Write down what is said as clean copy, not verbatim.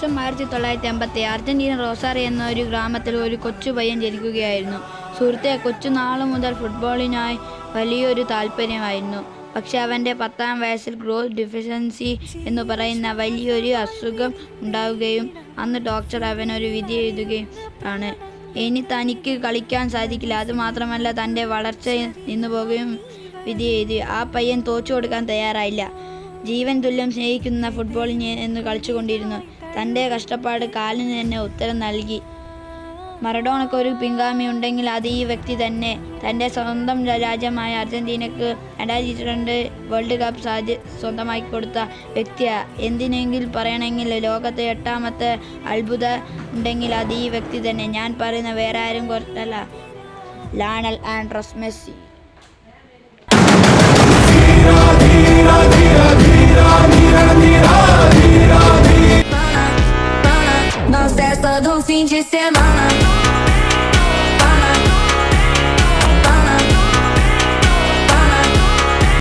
വർഷം 1950 അർജന്റീന റോസാറി എന്ന ഒരു ഗ്രാമത്തിൽ ഒരു കൊച്ചു പയ്യൻ ജനിക്കുകയായിരുന്നു. സുഹൃത്തെ, കൊച്ചു നാളു മുതൽ ഫുട്ബോളിനായി വലിയൊരു താല്പര്യമായിരുന്നു. പക്ഷെ അവൻ്റെ 10ാം വയസ്സിൽ ഗ്രോത്ത് ഡെഫിഷ്യൻസി എന്ന് പറയുന്ന വലിയൊരു അസുഖം ഉണ്ടാവുകയും അന്ന് ഡോക്ടർ അവനൊരു വിധി എഴുതുകയും ആണ്. ഇനി തനിക്ക് കളിക്കാൻ സാധിക്കില്ല, അതുമാത്രമല്ല തൻ്റെ വളർച്ച നിന്നുപോകുകയും വിധി എഴുതി. ആ പയ്യൻ തോറ്റു കൊടുക്കാൻ തയ്യാറായില്ല. ജീവൻ തുല്യം സ്നേഹിക്കുന്ന ഫുട്ബോളിന് എന്ന് കളിച്ചുകൊണ്ടിരുന്നു. തൻ്റെ കഷ്ടപ്പാട് കാലിന് തന്നെ ഉത്തരം നൽകി. മറഡോണയ്ക്ക് ഒരു പിൻഗാമി ഉണ്ടെങ്കിൽ അത് ഈ വ്യക്തി തന്നെ. തൻ്റെ സ്വന്തം രാജ്യമായ അർജന്റീനയ്ക്ക് 2022 വേൾഡ് കപ്പ് സ്വന്തമാക്കി കൊടുത്ത വ്യക്തിയാണ്. എന്തിനെങ്കിലും പറയണമെങ്കിൽ ലോകത്തെ 8ാമത്തെ അത്ഭുതം ഉണ്ടെങ്കിൽ അത് ഈ വ്യക്തി തന്നെ. ഞാൻ പറയുന്ന വേറെ ആരും കുറച്ചല്ല, Lionel Andres Messi. Nós festa do fim de semana.